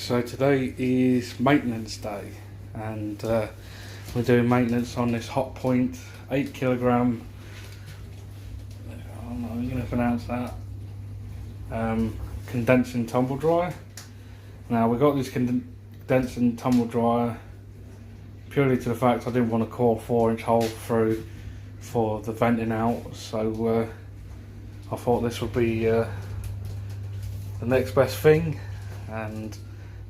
so today is maintenance day and we're doing maintenance on this Hotpoint 8 kilogram, I don't know how you're going to pronounce that, condensing tumble dryer. Now we got this condensing tumble dryer purely to the fact I didn't want to core 4-inch hole through for the venting out, so I thought this would be the next best thing. And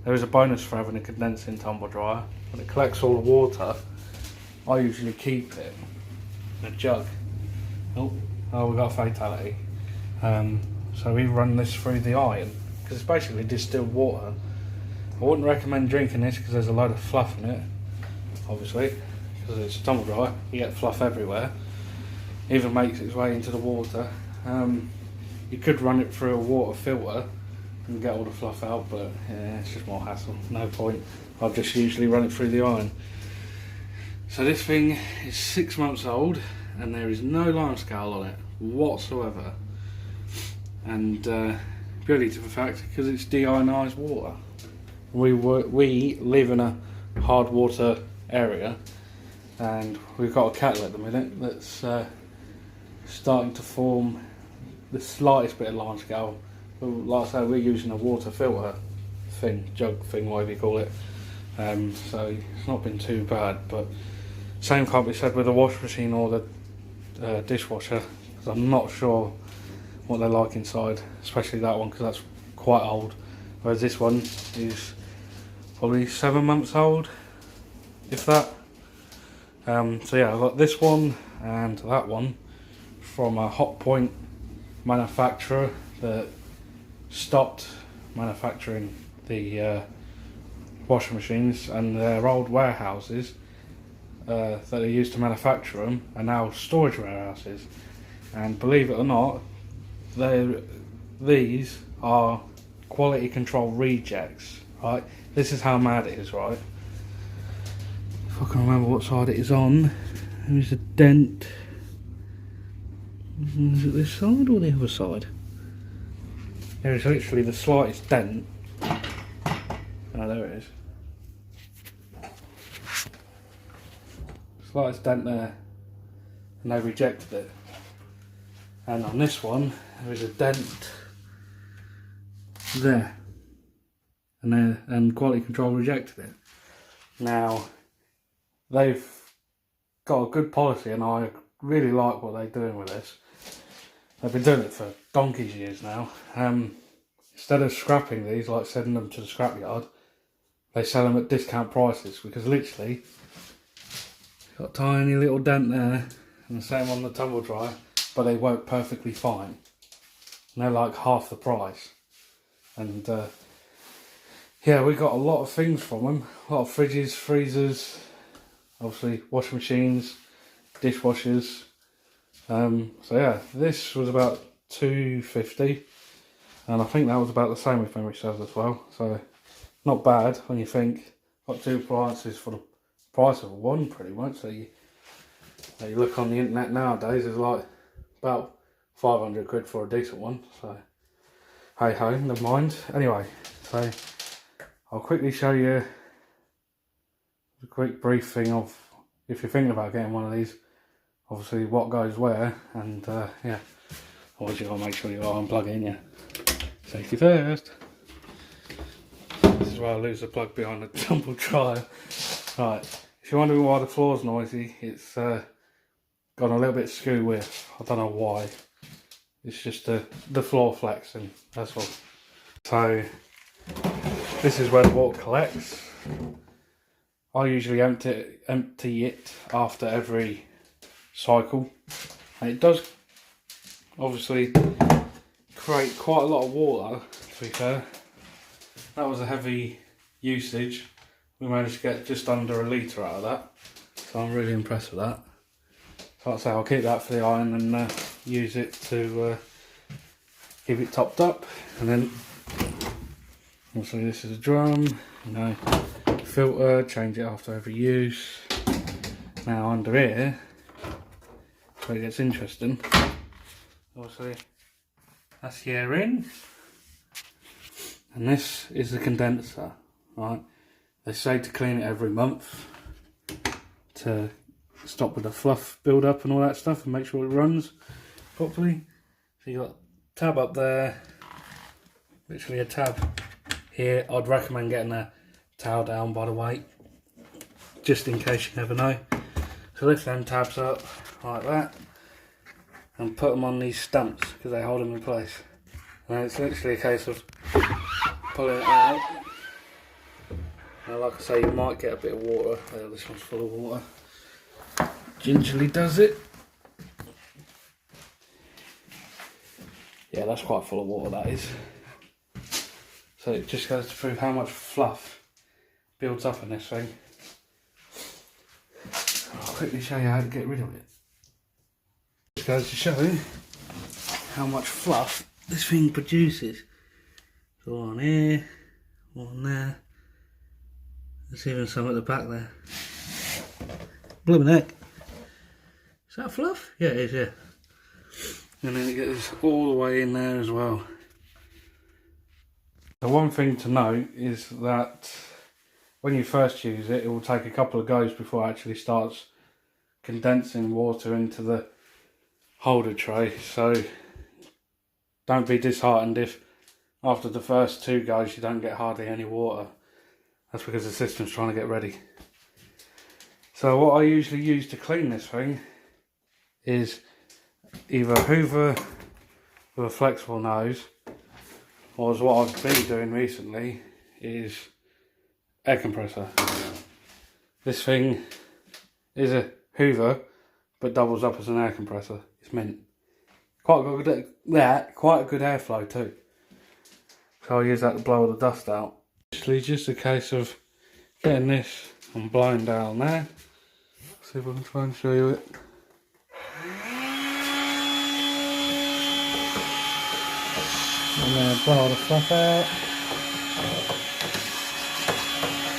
there is a bonus for having a condensing tumble dryer. When it collects all the water, I usually keep it in a jug. Oh, we got a fatality. So we run this through the iron because it's basically distilled water. I wouldn't recommend drinking this because there's a load of fluff in it, obviously, because it's a tumble dryer. You get fluff everywhere. It even makes its way into the water. You could run it through a water filter and get all the fluff out, but yeah, it's just more hassle, no point. I'll just usually run it through the iron. So this thing is 6 months old and there is no lime scale on it whatsoever, and purely to the fact because it's deionised water. We live in a hard water area and we've got a kettle at the minute that's starting to form the slightest bit of lime scale. Like I say, we're using a water filter thing, jug thing, whatever you call it, so it's not been too bad, but same can't be said with the wash machine or the dishwasher, because I'm not sure what they're like inside, especially that one because that's quite old, whereas this one is probably 7 months old, if that. So yeah, I've got this one and that one from a Hotpoint manufacturer that stopped manufacturing the washing machines, and their old warehouses that they used to manufacture them are now storage warehouses. And believe it or not, these are quality control rejects, right? This is how mad it is, right? If I can remember what side it is on, there's a dent. Is it this side or the other side? There is literally the slightest dent. Oh, there it is. Slightest dent there, and they rejected it. And on this one, there is a dent there, and quality control rejected it. Now, they've got a good policy, and I really like what they're doing with this. They've been doing it for donkey's years now. Instead of scrapping these, like sending them to the scrapyard, they sell them at discount prices, because literally, got a tiny little dent there, and the same on the tumble dryer, but they work perfectly fine. And they're like half the price. And yeah, we got a lot of things from them. A lot of fridges, freezers, obviously washing machines, dishwashers. So yeah, this was about $2.50, and I think that was about the same with memory serves as well. So not bad when you think got two appliances for the price of one, pretty much. So you look on the internet nowadays, it's like about 500 quid for a decent one. So hey ho, never mind. Anyway, so I'll quickly show you a quick brief thing of, if you're thinking about getting one of these, obviously what goes where, and yeah, always you gotta make sure you are unplugging, yeah. Safety first. This is where I lose the plug behind the tumble dryer. Right, if you're wondering why the floor's noisy, it's gone a little bit skew with. I don't know why. It's just the floor flexing, that's all. So this is where the water collects. I usually empty it after every cycle, and it does obviously create quite a lot of water, to be fair. That was a heavy usage. We managed to get just under a litre out of that, so I'm really impressed with that. So like I say, I'll keep that for the iron and use it to keep it topped up. And then obviously this is a drum, you know, filter, change it after every use. Now under here, where it gets interesting, obviously that's the air in, and this is the condenser. right? They say to clean it every month to stop with the fluff build up and all that stuff and make sure it runs properly. So you got a tab up there, literally a tab here. I'd recommend getting a towel down, by the way, just in case, you never know. So lift them tabs up like that and put them on these stumps because they hold them in place. And it's literally a case of pulling it out. Now, like I say, you might get a bit of water. Oh, this one's full of water. Gingerly does it. Yeah, that's quite full of water, that is. So it just goes to prove how much fluff builds up in this thing. I'll quickly show you how to get rid of it. Just goes to show you how much fluff this thing produces. So on here, on there. There's even some at the back there. Blooming heck. Is that fluff? Yeah, it is, yeah. And then it gets all the way in there as well. The one thing to note is that when you first use it, it will take a couple of goes before it actually starts condensing water into the holder tray. So don't be disheartened if after the first 2 goes you don't get hardly any water. That's because the system's trying to get ready. So what I usually use to clean this thing is either a Hoover with a flexible nose, or as what I've been doing recently is air compressor. This thing is a Hoover but doubles up as an air compressor. It's mint. Quite a good airflow too. So I'll use that to blow all the dust out. Actually, just a case of getting this and blowing down there. See if I can try and show you it. And then blow all the fluff out.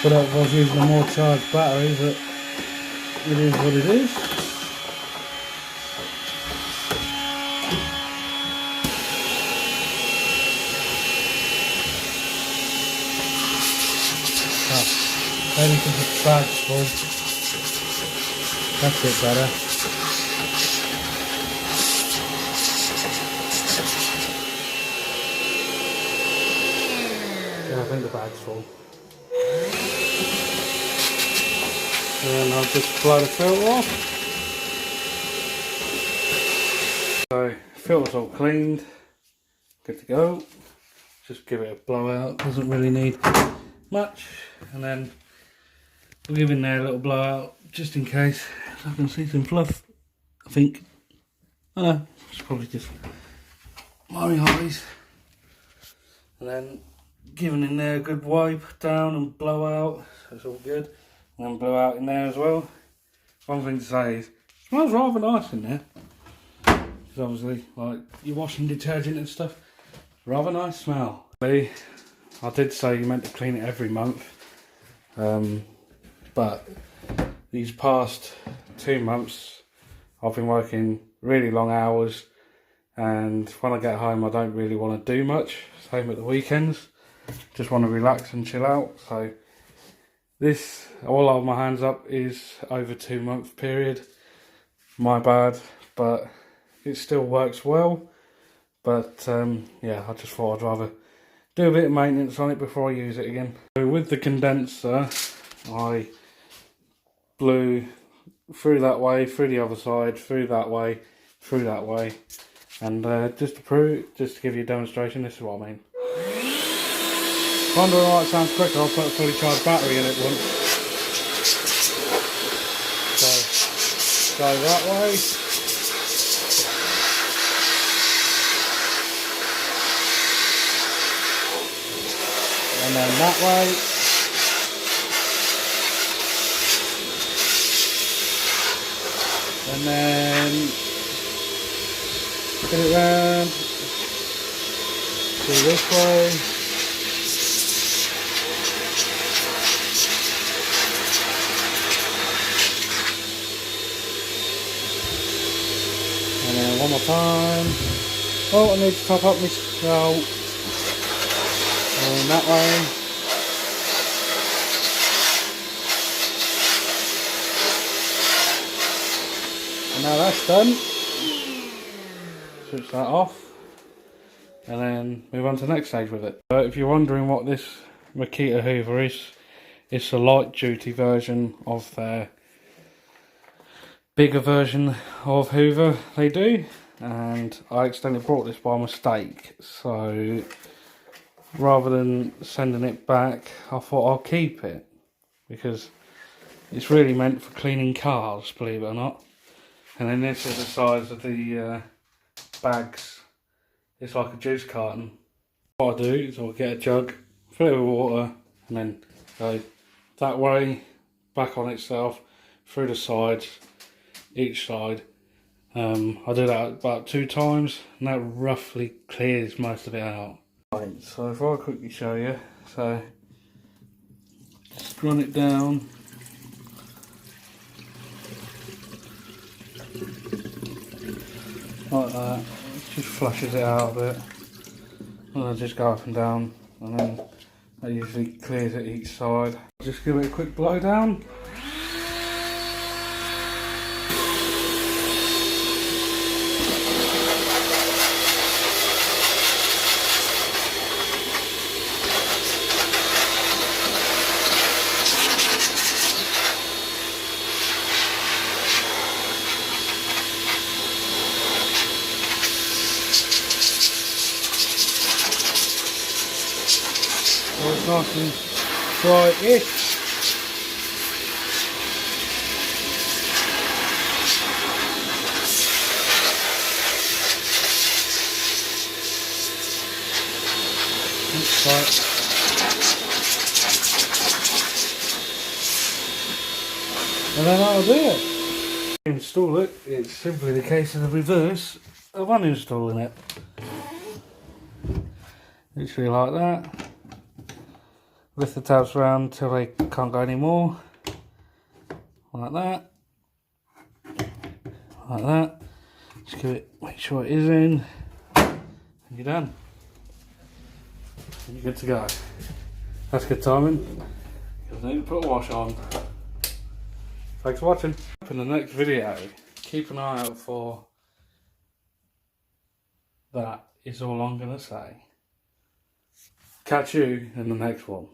But I was using a more charged battery, but it is what it is. Maybe because the bag's full. That's a bit better. Yeah, I think the bag's full. And I'll just blow the filter off. So, filter's all cleaned. Good to go. Just give it a blowout. Doesn't really need much. And then we'll give in there a little blowout just in case. So I can see some fluff, I think. I know, it's probably just my eyes. And then giving in there a good wipe down and blow out. So it's all good. And then blow out in there as well. One thing to say is, it smells rather nice in there. Because obviously, like your washing detergent and stuff, rather nice smell. I did say you meant to clean it every month. But these past 2 months I've been working really long hours, and when I get home I don't really want to do much. Same at the weekends, just want to relax and chill out. So this, all of my hands up, is over 2 month period. My bad, but it still works well. But yeah, I just thought I'd rather do a bit of maintenance on it before I use it again. So with the condenser, I blew through that way, through the other side, through that way, through that way, and just to prove, just to give you a demonstration, this is what I mean. If I'm doing why it sounds quicker, I'll put a fully charged battery in it once. So go that way, and then that way. And then spin it round, do this way, and then one more time. Oh, I need to top up my salt, and that way. now that's done, switch that off and then move on to the next stage with it. If you're wondering what this Makita Hoover is, it's a light duty version of their bigger version of Hoover they do, and I accidentally brought this by mistake, so rather than sending it back I thought I'll keep it because it's really meant for cleaning cars, believe it or not. And then this is the size of the bags. It's like a juice carton. What I do is I'll get a jug, fill it with water, and then go that way, back on itself, through the sides, each side. I do that about 2 times, and that roughly clears most of it out. Right, so if I quickly show you, so just run it down. Like that, just flushes it out a bit, and then just go up and down, and then that usually clears it each side. Just give it a quick blow down. So it's nice and dry-ish. Right. And then that'll do it. To install it, it's simply the case of the reverse of uninstalling it. Literally like that. Lift the tabs around till they can't go anymore. Like that. Like that. Just give it, make sure it is in. And you're done. And you're good to go. That's good timing. Because I need to put a wash on. Thanks for watching. In the next video, keep an eye out for that, is all I'm going to say. Catch you in the next one.